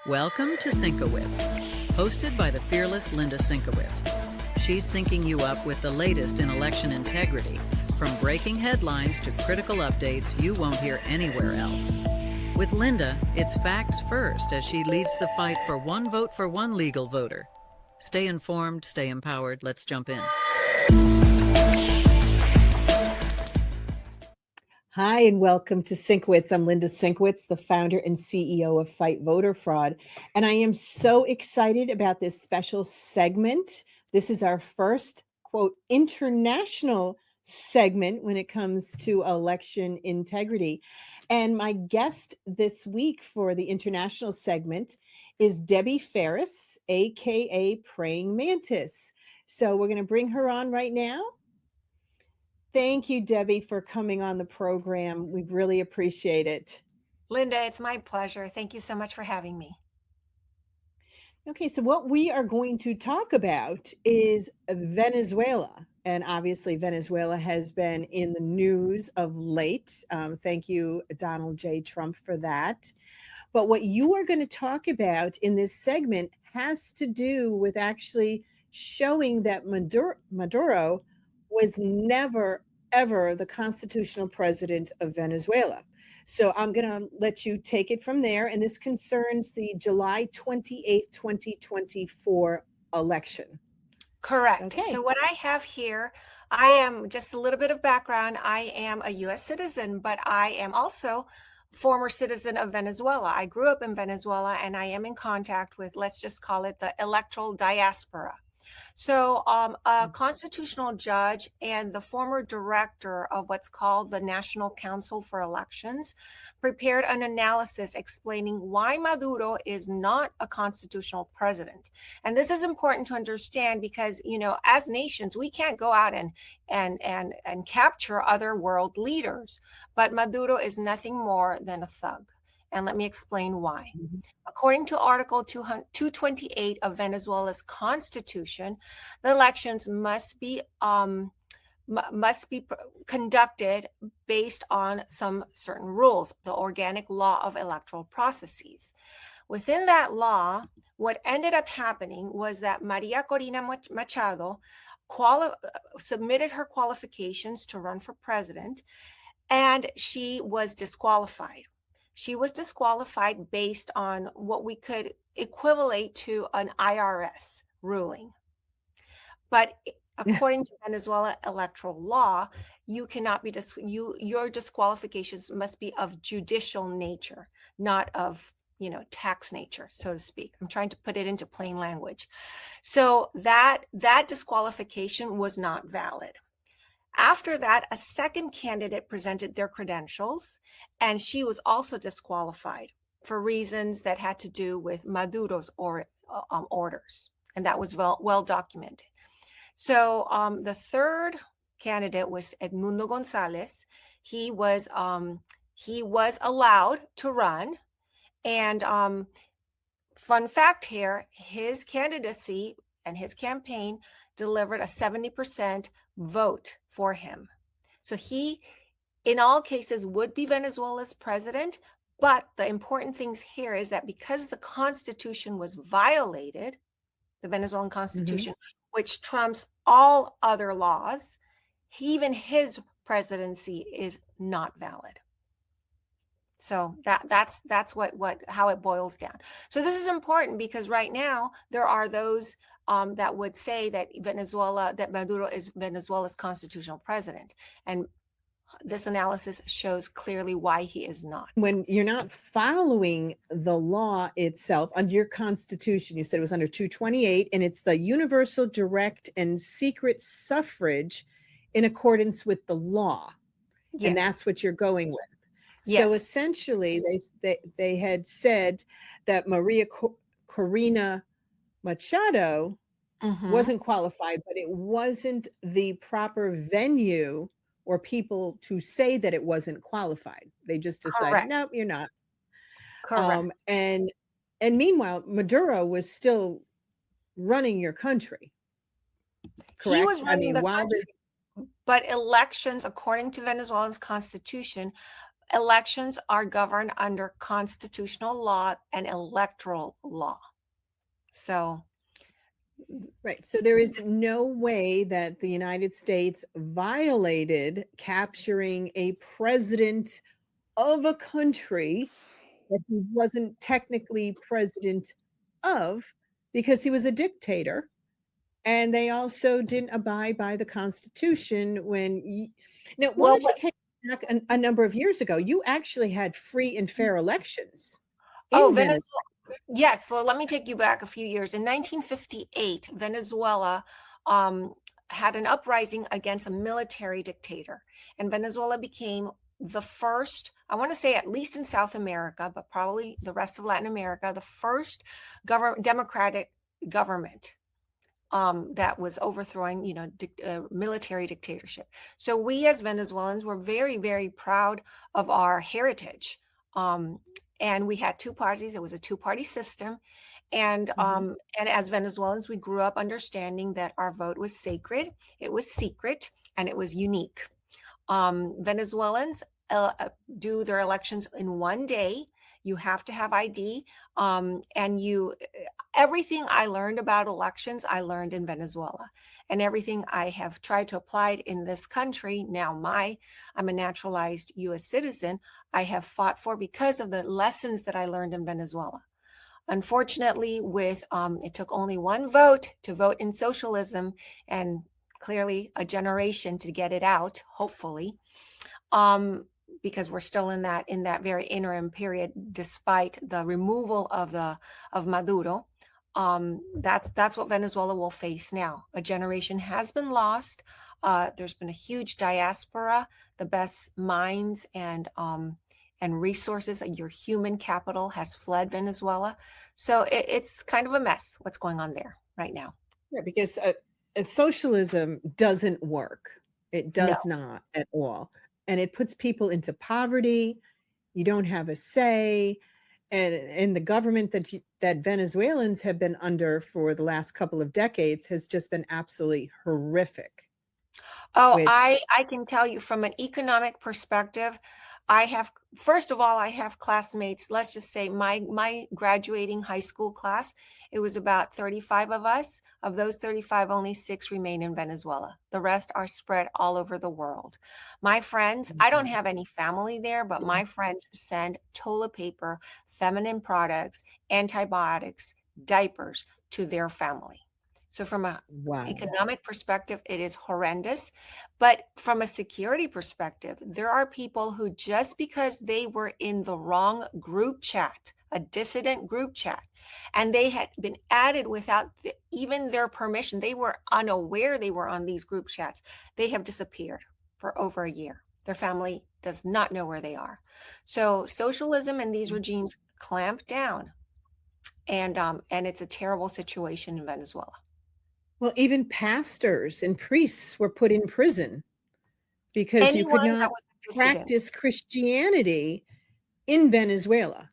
Welcome to Sinkowitz, hosted by the fearless Linda Sinkowitz. She's syncing you up with the latest in election integrity, from breaking headlines to critical updates you won't hear anywhere else. With Linda, it's facts first as she leads the fight for one vote for one legal voter. Stay informed, stay empowered. Let's jump in. Hi, and welcome to Sinkowitz. I'm Linda Sinkowitz, the founder and CEO of Fight Voter Fraud. And I am so excited about this special segment. This is our first, quote, international segment when it comes to election integrity. And my guest this week for the international segment is Debbie Faris, aka Praying Mantis. So we're going to bring her on right now. Thank you, Debbie, for coming on the program. We really appreciate it. Linda, it's my pleasure. Thank you so much for having me. Okay, so what we are going to talk about is Venezuela. And obviously, Venezuela has been in the news of late. Thank you, Donald J. Trump, for that. But what you are going to talk about in this segment has to do with actually showing that Maduro was never, ever the constitutional president of Venezuela. So I'm going to let you take it from there. And this concerns the July 28th, 2024 election. Correct. Okay. So what I have here, I am just a little bit of background. I am a U.S. citizen, but I am also former citizen of Venezuela. I grew up in Venezuela, and I am in contact with, let's just call it the electoral diaspora. So a constitutional judge and the former director of what's called the National Council for Elections prepared an analysis explaining why Maduro is not a constitutional president. And this is important to understand because, you know, as nations, we can't go out and capture other world leaders. But Maduro is nothing more than a thug. And let me explain why. According to Article 228 of Venezuela's constitution, the elections must be conducted based on some certain rules, the organic law of electoral processes. Within that law, what ended up happening was that Maria Corina Machado submitted her qualifications to run for president, and she was disqualified. She was disqualified based on what we could equivalent to an IRS ruling. But according to Venezuela electoral law, you cannot be your disqualifications must be of judicial nature, not of, you know, tax nature, so to speak. I'm trying to put it into plain language. So that disqualification was not valid. After that, a second candidate presented their credentials, and she was also disqualified for reasons that had to do with Maduro's orders, and that was well documented. So the third candidate was Edmundo Gonzalez. He was allowed to run, and fun fact here: his candidacy and his campaign delivered a 70% vote for him. So he, in all cases, would be Venezuela's president. But the important things here is that because the Constitution was violated, the Venezuelan Constitution, which trumps all other laws, even his presidency is not valid. So that's how it boils down. So this is important because right now there are those that would say that Maduro is Venezuela's constitutional president. And this analysis shows clearly why he is not. When you're not following the law itself under your constitution, you said it was under 228, and it's the universal, direct, and secret suffrage in accordance with the law. Yes. And that's what you're going with. Yes. So essentially, they had said that Maria Corina Machado wasn't qualified, but it wasn't the proper venue or people to say that it wasn't qualified. They just decided, nope, you're not. Correct. And meanwhile, Maduro was still running your country. Correct? He was running the country, but elections, according to Venezuela's constitution, elections are governed under constitutional law and electoral law. So, Right. So there is no way that the United States violated capturing a president of a country that he wasn't technically president of because he was a dictator. And they also didn't abide by the Constitution now, why well, don't you take back a number of years ago? You actually had free and fair elections oh, in Venezuela. yes. So let me take you back a few years. In 1958, Venezuela had an uprising against a military dictator, and Venezuela became the first, I want to say at least in South America, but probably the rest of Latin America, the first democratic government that was overthrowing, military dictatorship. So we as Venezuelans were very, very proud of our heritage. And we had two parties. It was a two-party system. And as Venezuelans, we grew up understanding that our vote was sacred, it was secret, and it was unique. Venezuelans do their elections in one day. You have to have ID. Everything I learned about elections, I learned in Venezuela. And everything I have tried to apply in this country, now I'm a naturalized US citizen, I have fought for because of the lessons that I learned in Venezuela. Unfortunately, it took only one vote to vote in socialism, and clearly a generation to get it out, hopefully. Because we're still in that very interim period, despite the removal of Maduro. That's what Venezuela will face now. A generation has been lost. There's been a huge diaspora. The best minds and resources, your human capital has fled Venezuela. So it's kind of a mess what's going on there right now. Yeah, because socialism doesn't work. It does No. not at all. And it puts people into poverty. You don't have a say. And the government that Venezuelans have been under for the last couple of decades has just been absolutely horrific. Oh, I can tell you from an economic perspective, first of all, I have classmates. Let's just say my graduating high school class, it was about 35 of us. Of those 35, only 6 remain in Venezuela. The rest are spread all over the world. My friends, I don't have any family there, but my friends send toilet paper, feminine products, antibiotics, diapers to their family. So from an economic perspective, it is horrendous. But from a security perspective, there are people who, just because they were in the wrong group chat, a dissident group chat, and they had been added without even their permission, they were unaware they were on these group chats, they have disappeared for over a year. Their family does not know where they are. So socialism and these regimes clamp down, and it's a terrible situation in Venezuela. Well, even pastors and priests were put in prison because you could not practice Christianity in Venezuela.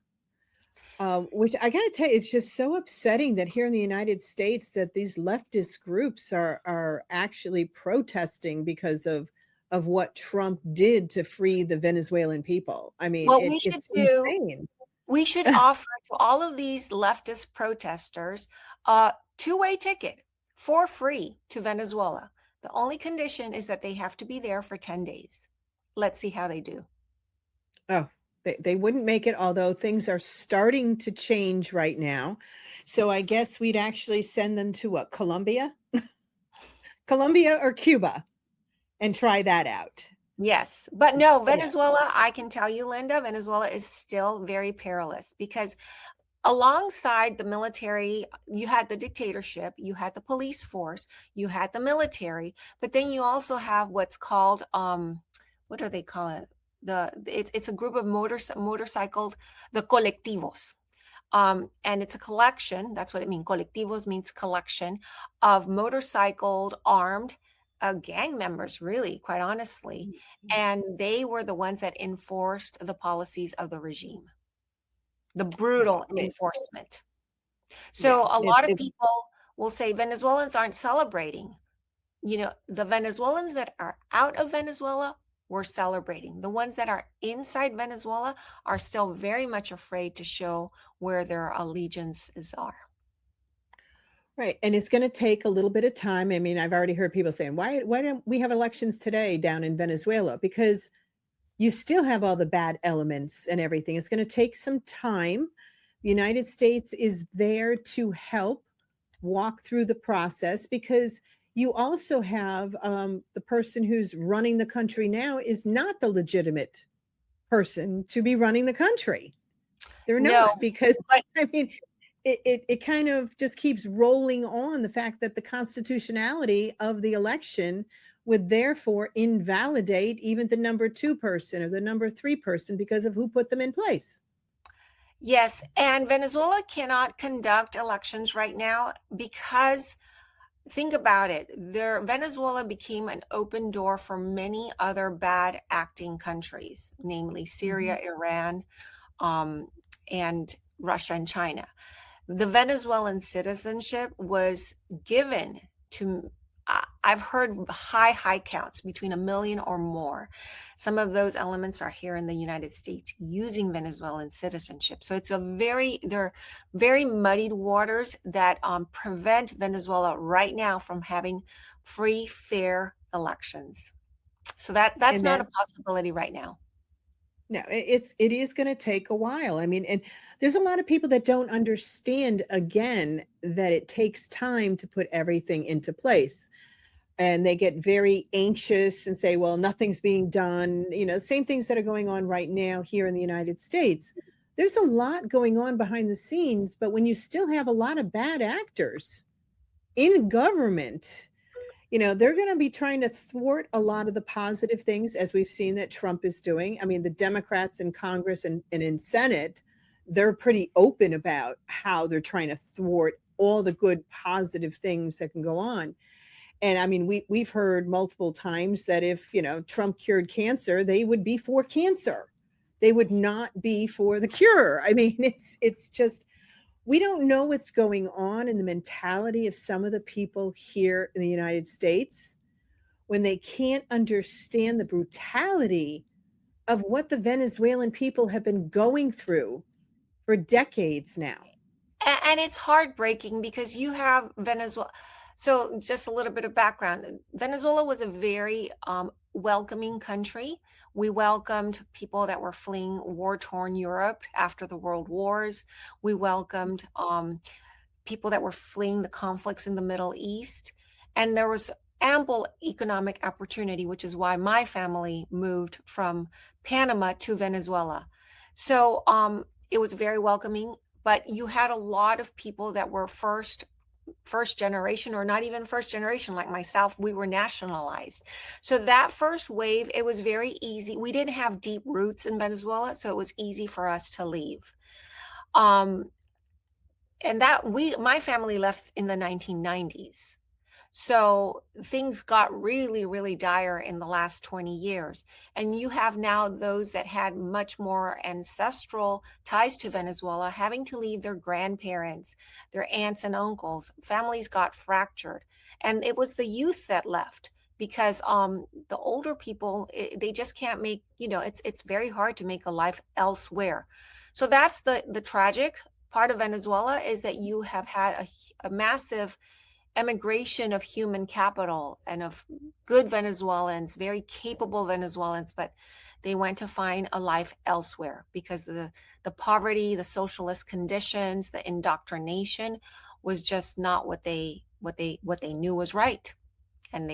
Which I got to tell you, it's just so upsetting that here in the United States that these leftist groups are actually protesting because of what Trump did to free the Venezuelan people. I mean, it's insane. We should offer to all of these leftist protesters a two-way ticket for free to Venezuela. The only condition is that they have to be there for 10 days. Let's see how they do. Oh, they wouldn't make it, although things are starting to change right now. So I guess we'd actually send them to what, Colombia? Colombia or Cuba, and try that out. Yes, but no, Venezuela, I can tell you, Linda, Venezuela is still very perilous because alongside the military, you had the dictatorship, you had the police force, you had the military, but then you also have what's called, what do they call it? It's a group of motorcycled, the colectivos. And it's a collection, that's what it means. Colectivos means collection of motorcycled, armed gang members, really, quite honestly. And they were the ones that enforced the policies of the regime. The brutal enforcement. So a lot of people will say Venezuelans aren't celebrating. The Venezuelans that are out of Venezuela were celebrating. The ones that are inside Venezuela are still very much afraid to show where their allegiances are. Right. And it's going to take a little bit of time. I mean, I've already heard people saying, why don't we have elections today down in Venezuela? Because you still have all the bad elements and everything. It's going to take some time. The United States is there to help walk through the process, because you also have the person who's running the country now is not the legitimate person to be running the country. They're No, not, because but I mean, it kind of just keeps rolling on, the fact that the constitutionality of the election would therefore invalidate even the number 2 person or the number 3 person because of who put them in place. yes, and Venezuela cannot conduct elections right now because think about it. Venezuela became an open door for many other bad acting countries, namely Syria, Iran, and Russia and China. The Venezuelan citizenship was given to, I've heard high counts, between 1 million or more. Some of those elements are here in the United States using Venezuelan citizenship. So they're very muddied waters that prevent Venezuela right now from having free, fair elections. So that's And not a that possibility right now. No, it is going to take a while. I mean, and there's a lot of people that don't understand, again, that it takes time to put everything into place. And they get very anxious and say, well, nothing's being done. Same things that are going on right now here in the United States. There's a lot going on behind the scenes, but when you still have a lot of bad actors in government, they're going to be trying to thwart a lot of the positive things, as we've seen that Trump is doing. I mean, the Democrats in Congress and in Senate, they're pretty open about how they're trying to thwart all the good, positive things that can go on. And I mean, we've heard multiple times that if, Trump cured cancer, they would be for cancer. They would not be for the cure. I mean, it's just, we don't know what's going on in the mentality of some of the people here in the United States when they can't understand the brutality of what the Venezuelan people have been going through for decades now. And it's heartbreaking because you have Venezuela. So just a little bit of background. Venezuela was a very welcoming country. We welcomed people that were fleeing war-torn Europe after the World Wars. We welcomed people that were fleeing the conflicts in the Middle East. And there was ample economic opportunity, which is why my family moved from Panama to Venezuela. So it was very welcoming, but you had a lot of people that were first generation, or not even first generation like myself. We were nationalized. So that first wave, it was very easy. We didn't have deep roots in Venezuela, so it was easy for us to leave. And my family left in the 1990s. So things got really, really dire in the last 20 years. And you have now those that had much more ancestral ties to Venezuela having to leave their grandparents, their aunts and uncles. Families got fractured. And it was the youth that left because the older people, they just can't make, it's very hard to make a life elsewhere. So that's the tragic part of Venezuela, is that you have had a massive emigration of human capital and of good Venezuelans, very capable Venezuelans, but they went to find a life elsewhere because the poverty, the socialist conditions, the indoctrination was just not what they knew was right. And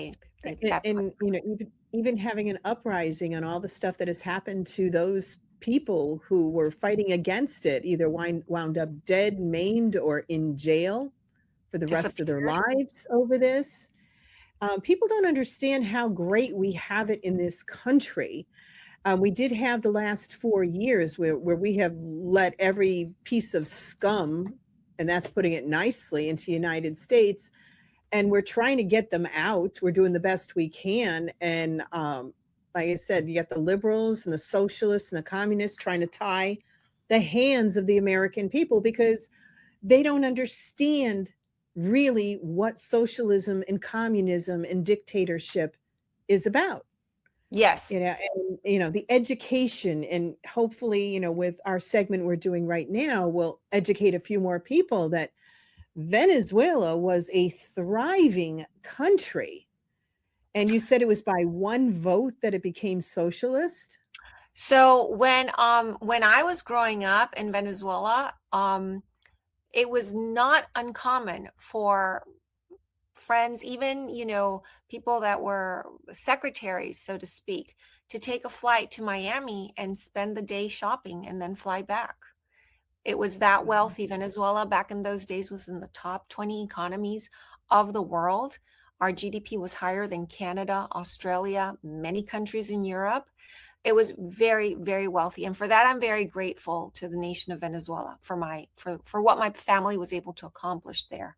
even having an uprising on all the stuff that has happened to those people who were fighting against it, either wound up dead, maimed, or in jail for the rest of their lives over this. People don't understand how great we have it in this country. We did have the last 4 years where we have let every piece of scum, and that's putting it nicely, into the United States, and we're trying to get them out. We're doing the best we can. And like I said, you got the liberals and the socialists and the communists trying to tie the hands of the American people because they don't understand really what socialism and communism and dictatorship is about. Yes. And the education, and hopefully, with our segment we're doing right now, we'll educate a few more people that Venezuela was a thriving country. And you said it was by one vote that it became socialist? So when I was growing up in Venezuela, it was not uncommon for friends, even, people that were secretaries, so to speak, to take a flight to Miami and spend the day shopping and then fly back. It was that Wow. wealthy. Venezuela back in those days was in the top 20 economies of the world. Our GDP was higher than Canada, Australia, many countries in Europe. It was very, very wealthy. And for that, I'm very grateful to the nation of Venezuela for what my family was able to accomplish there.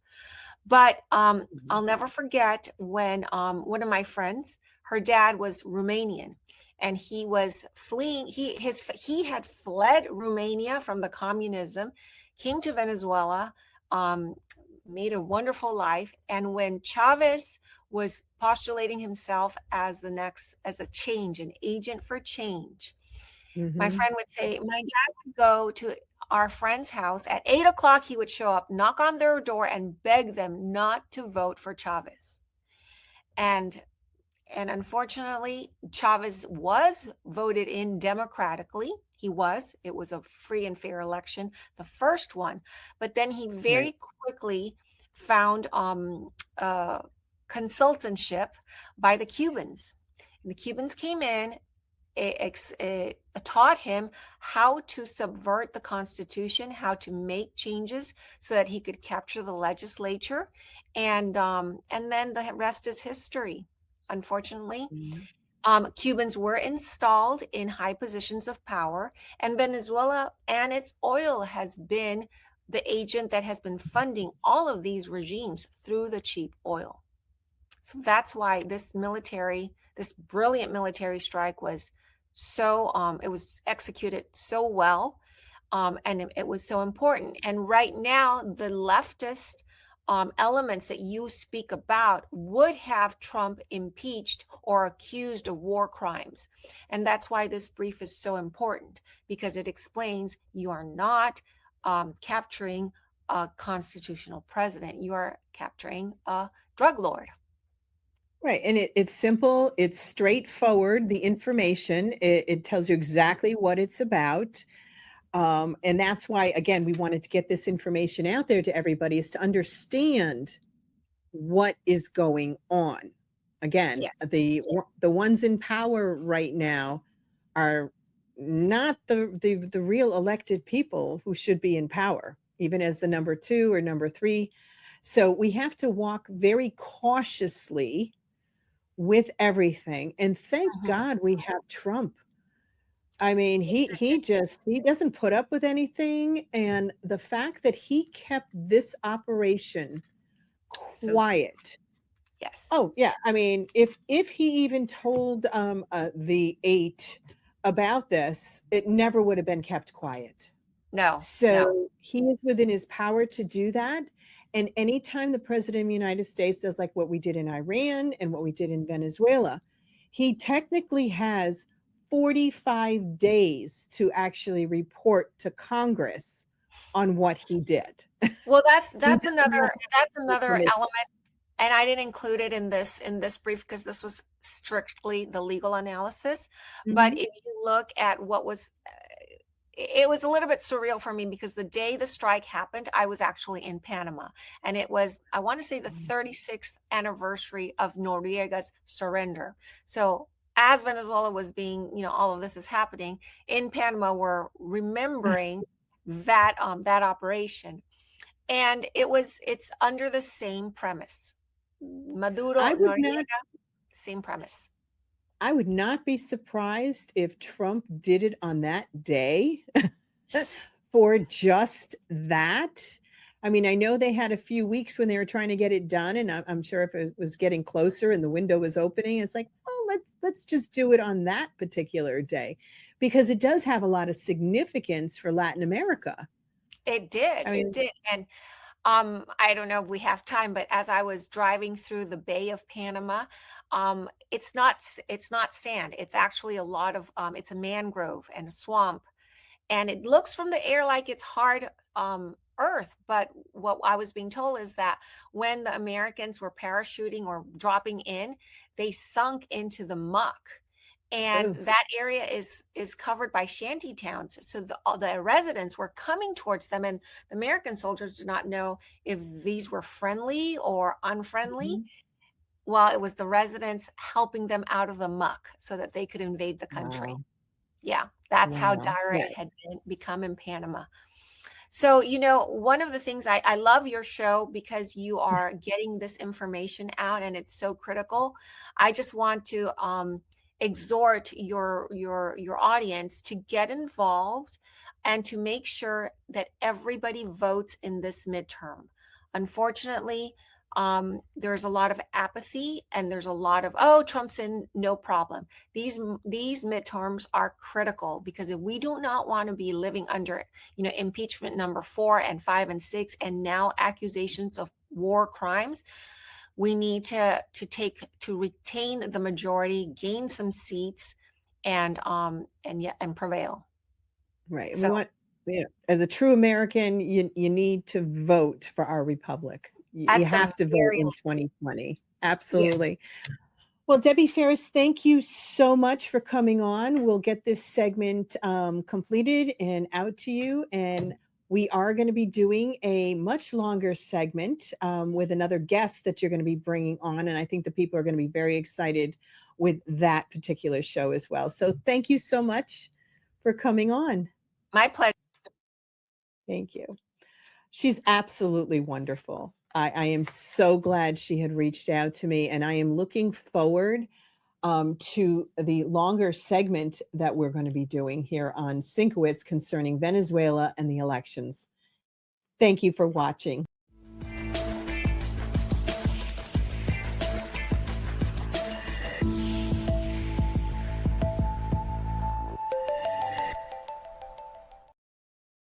But I'll never forget when one of my friends, her dad was Romanian, and he was fleeing. He had fled Romania from the communism, came to Venezuela, made a wonderful life. And when Chavez was postulating himself as a change, an agent for change, my Mm-hmm. friend would say, my dad would go to our friend's house at 8 o'clock. He would show up, knock on their door, and beg them not to vote for Chavez. And unfortunately, Chavez was voted in democratically. It was a free and fair election, the first one. But then he Right. very quickly found consultantship by the Cubans. And the Cubans came in. It taught him how to subvert the Constitution, how to make changes so that he could capture the legislature, and then the rest is history. Unfortunately, Mhm. Cubans were installed in high positions of power, and Venezuela and its oil has been the agent that has been funding all of these regimes through the cheap oil. So that's why this brilliant military strike was it was executed so well, and it was so important. And right now, the leftist elements that you speak about would have Trump impeached or accused of war crimes. And that's why this brief is so important, because it explains you are not capturing a constitutional president, you are capturing a drug lord. Right. And it's simple, it's straightforward. The information, it tells you exactly what it's about. And that's why, again, we wanted to get this information out there to everybody, is to understand what is going on. Again, Yes. the ones in power right now are not the real elected people who should be in power, even as the number 2 or number 3. So we have to walk very cautiously with everything. And thank Mhm. God we have Trump. I mean, he doesn't put up with anything, and the fact that he kept this operation So secret. quiet. Yes. Oh, yeah, I mean, if he even told, the 8 about this, it never would have been kept quiet. No, no. So, he is within his power to do that, and anytime the president of the United States does like what we did in Iran and what we did in Venezuela, he technically has 45 days to actually report to Congress on what he did. Well, He does not have that's the another permission. element, and I didn't include it in this brief because this was strictly the legal analysis. But Mhm. if you look at what was, it was a little bit surreal for me because the day the strike happened, I was actually in Panama, and it was, I want to say, the 36th anniversary of Noriega's surrender. So as Venezuela was being, all of this is happening in Panama, we're remembering that operation. And it's under the same premise. I Maduro, would not Noriega, same premise. I would not be surprised if Trump did it on that day for just that. I mean, I know they had a few weeks when they were trying to get it done, and I'm sure if it was getting closer and the window was opening, it's like, "Oh, let's just do it on that particular day," because it does have a lot of significance for Latin America. It did. I It mean, did. And I don't know if we have time, but as I was driving through the Bay of Panama, it's not sand. It's actually a lot of it's a mangrove and a swamp, and it looks from the air like it's hard earth. But what I was being told is that when the Americans were parachuting or dropping in, they sunk into the muck. And Oof. that area is covered by shanty towns. So the residents were coming towards them, and the American soldiers did not know if these were friendly or unfriendly. Mhm. Well, it was the residents helping them out of the muck so that they could invade the country. Wow. Yeah, that's how Wow. dire Yeah. it had become in Panama. So, one of the things I love your show because you are getting this information out and it's so critical. I just want to exhort your audience to get involved and to make sure that everybody votes in this midterm. Unfortunately, there's a lot of apathy and there's a lot of, oh, Trump's in, no problem. These midterms are critical because if we do not want to be living under, impeachment number 4 and 5 and 6, and now accusations of war crimes, we need to retain the majority, gain some seats, and prevail. Right. We So want, as a true American, you need to vote for our republic. You at the have to vote very in 2020. yeah, Absolutely. Well, Debbie Faris, thank you so much for coming on. We'll get this segment completed and out to you. And we are going to be doing a much longer segment with another guest that you're going to be bringing on. And I think the people are going to be very excited with that particular show as well. So thank you so much for coming on. my pleasure. Thank you. She's absolutely wonderful. I am so glad she had reached out to me, and I am looking forward to the longer segment that we're going to be doing here on Sinkowitz concerning Venezuela and the elections. Thank you for watching.